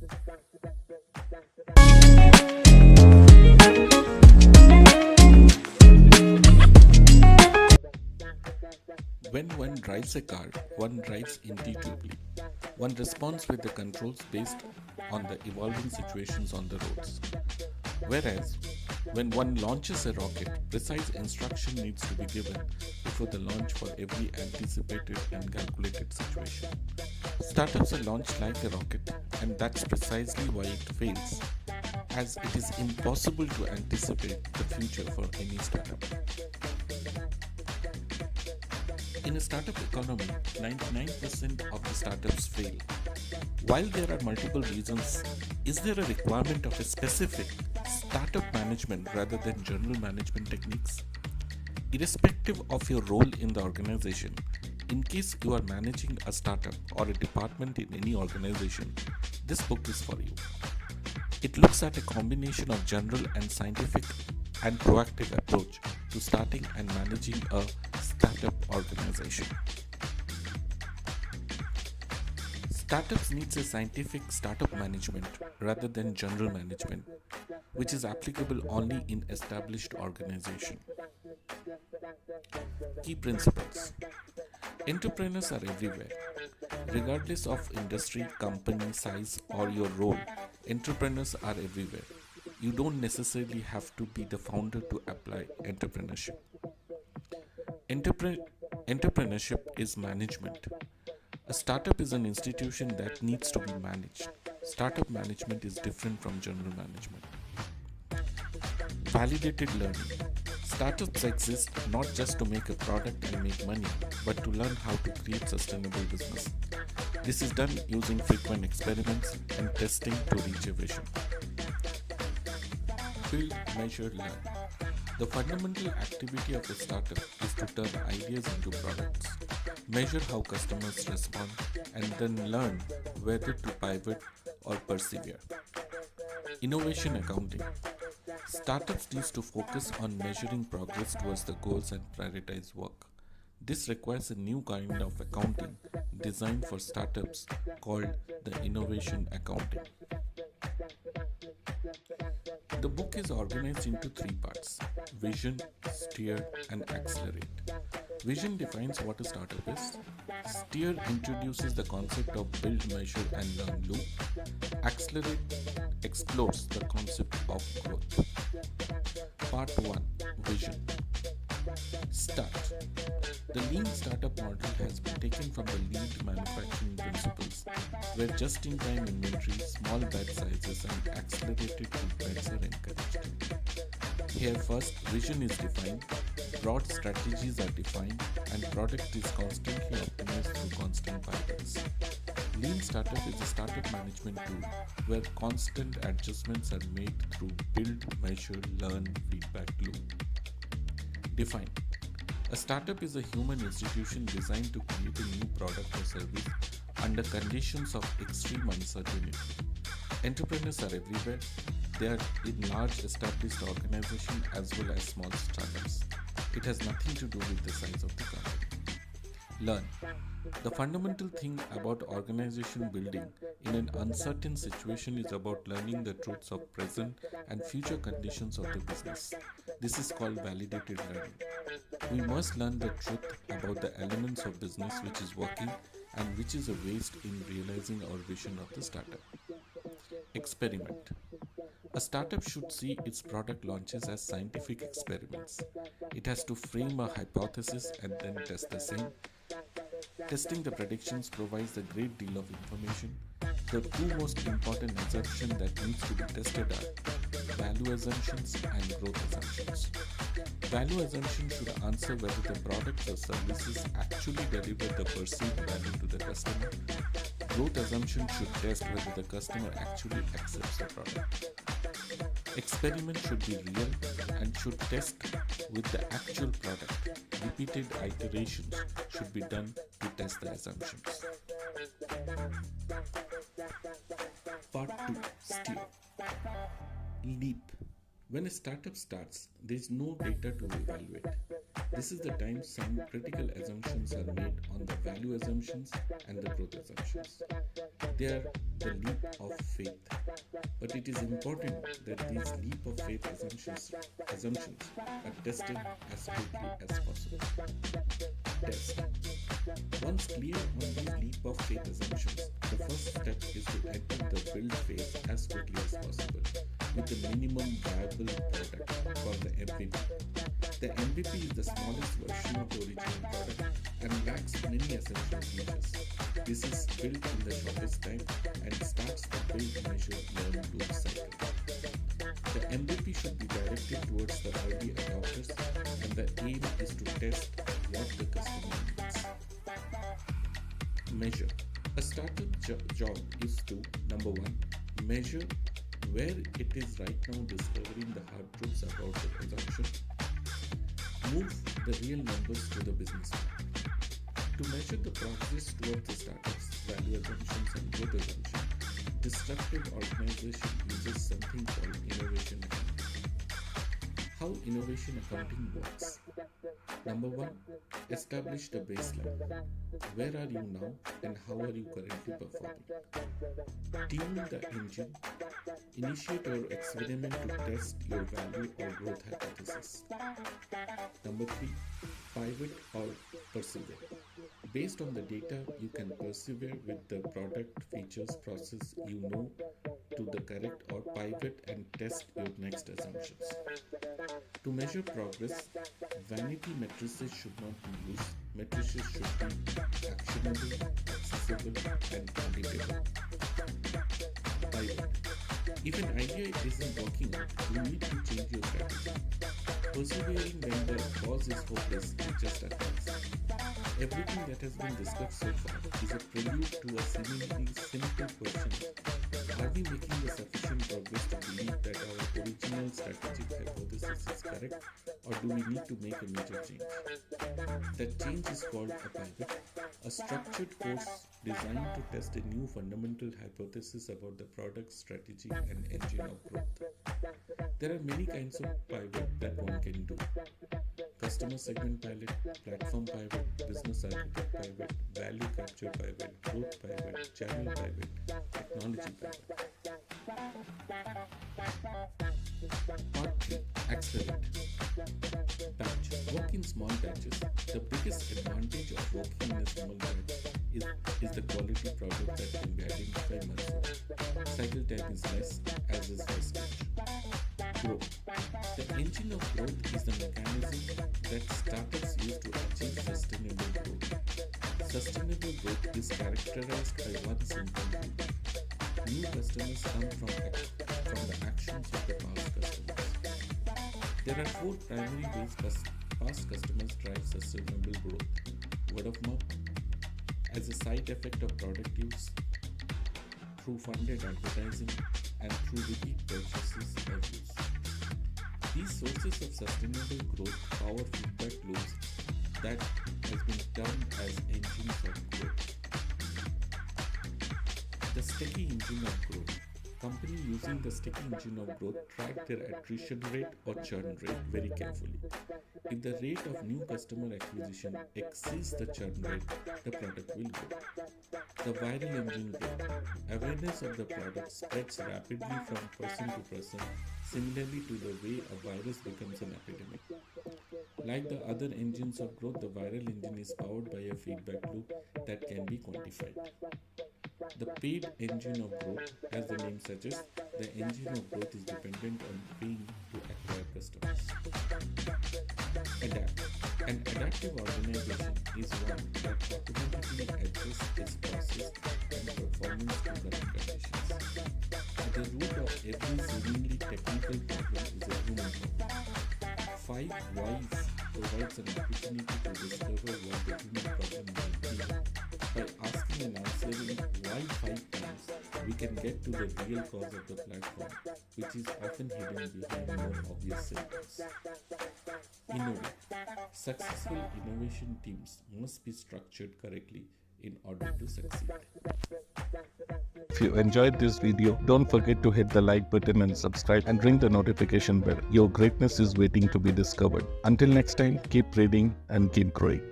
When one drives a car, one drives intuitively. One responds with the controls based on the evolving situations on the roads. Whereas, when one launches a rocket, precise instruction needs to be given before the launch for every anticipated and calculated situation. Startups are launched like a rocket, and that's precisely why it fails, as it is impossible to anticipate the future for any startup. In a startup economy, 99% of the startups fail. While there are multiple reasons, is there a requirement of a specific startup management rather than general management techniques? Irrespective of your role in the organization, in case you are managing a startup or a department in any organization, this book is for you. It looks at a combination of general and scientific and proactive approach to starting and managing a startup organization. Startups needs a scientific startup management rather than general management, which is applicable only in established organization. Key principles. Entrepreneurs are everywhere. Regardless of industry, company, size, or your role, entrepreneurs are everywhere. You don't necessarily have to be the founder to apply entrepreneurship. Entrepreneurship is management. A startup is an institution that needs to be managed. Startup management is different from general management. Validated learning. Startups exist not just to make a product and make money, but to learn how to create sustainable business. This is done using frequent experiments and testing to reach a vision. Build, measure, learn. The fundamental activity of a startup is to turn ideas into products, measure how customers respond, and then learn whether to pivot or persevere. Innovation accounting. Startups need to focus on measuring progress towards the goals and prioritize work. This requires a new kind of accounting designed for startups called the innovation accounting. The book is organized into three parts: vision, steer, and accelerate. Vision defines what a startup is. Steer introduces the concept of build, measure, and learn loop. Accelerate explores the concept of growth. Part 1: Vision. Start. The lean startup model has been taken from the lean manufacturing principles, where just-in-time inventory, small batch sizes, and accelerated feedbacks are encouraged. Here first, vision is defined, broad strategies are defined, and product is constantly optimized through constant pilots. Lean startup is a startup management tool where constant adjustments are made through build, measure, learn, feedback loop. Define. A startup is a human institution designed to create a new product or service under conditions of extreme uncertainty. Entrepreneurs are everywhere. They are in large established organizations as well as small startups. It has nothing to do with the size of the company. Learn. The fundamental thing about organization building in an uncertain situation is about learning the truths of present and future conditions of the business. This is called validated learning. We must learn the truth about the elements of business which is working and which is a waste in realizing our vision of the startup. Experiment. A startup should see its product launches as scientific experiments. It has to frame a hypothesis and then test the same. Testing the predictions provides a great deal of information. The two most important assumptions that needs to be tested are value assumptions and growth assumptions. Value assumption should answer whether the products or services actually deliver the perceived value to the customer. Growth assumption should test whether the customer actually accepts the product. Experiment should be real and should test with the actual product. Repeated iterations should be done to test the assumptions. Part 2: Steer. Leap. When a startup starts, there is no data to evaluate. This is the time some critical assumptions are made on the value assumptions and the growth assumptions. They are the leap of faith. But it is important that these leap of faith assumptions are tested as quickly as possible. Test. Once clear on these leap of faith assumptions, the first step is to enter the build phase as quickly as possible with the minimum viable product called the MVP. The MVP is the smallest version of the original product and lacks many essential features. This is built in the shortest time and starts the build, measure, learn loop cycle. The MVP should be directed towards the early adopters, and the aim is to test what the customer needs. Measure. A startup job is to, number one, measure where it is right now discovering the hard truths about the assumption. Move the real numbers to the business plan. To measure the progress towards the startup's value assumptions and growth assumption, disruptive organization uses something called innovation accounting. How innovation accounting works. Number one, establish the baseline. Where are you now and how are you currently performing? Tune the engine. Initiate your experiment to test your value or growth hypothesis. Number three, pivot or persevere. Based on the data, you can persevere with the product, features, process you know to the correct, or pivot and test your next assumptions. To measure progress, vanity matrices should not be used. Matrices should be actionable, accessible, and auditable. Pivot. If an idea isn't working out, you need to change your strategy. Persevering when the cause is hopeless is just a task. Everything that has been discussed so far is a prelude to a seemingly simple question. Are we making the sufficient progress to believe that our original strategic hypothesis is correct, or do we need to make a major change? That change is called a pivot, a structured course designed to test a new fundamental hypothesis about the product, strategy, and engine of growth. There are many kinds of pivot that one can do. Customer segment pivot, platform pivot, business architect pivot, value capture pivot, growth pivot, channel pivot, technology pivot. Part 3. Accelerate. Batch. Work in small batches. The biggest advantage of working in a small batch is the quality product that can be identified much sooner. Cycle time is less, as is wastage. Growth. The engine of growth is the mechanism that startups use to achieve sustainable growth. Sustainable growth is characterized by one simple thing. New customers come from the actions of the past customers. There are 4 primary ways past customers drive sustainable growth. Word of mouth, as a side effect of product use, through funded advertising, and through repeat purchases or use. These sources of sustainable growth power feedback loops that has been termed as engines of growth. The sticky engine of growth. Companies using the sticky engine of growth track their attrition rate or churn rate very carefully. If the rate of new customer acquisition exceeds the churn rate, the product will grow. The viral engine growth. Awareness of the product spreads rapidly from person to person, similarly to the way a virus becomes an epidemic. Like the other engines of growth, the viral engine is powered by a feedback loop that can be quantified. The paid engine of growth, as the name suggests, the engine of growth is dependent on paying to acquire customers. Adapt. An adaptive organization is one that automatically adjusts its process and performance to current conditions. At the root of every seemingly technical problem is a human problem. 5 Whys provides an opportunity to discover what the human problem might be. By asking and answering why 5 times, we can get to the real cause of the platform, which is often hidden behind more obvious symptoms. Innovate. Successful innovation teams must be structured correctly in order to succeed. If you enjoyed this video, don't forget to hit the like button and subscribe and ring the notification bell. Your greatness is waiting to be discovered. Until next time, keep reading and keep growing.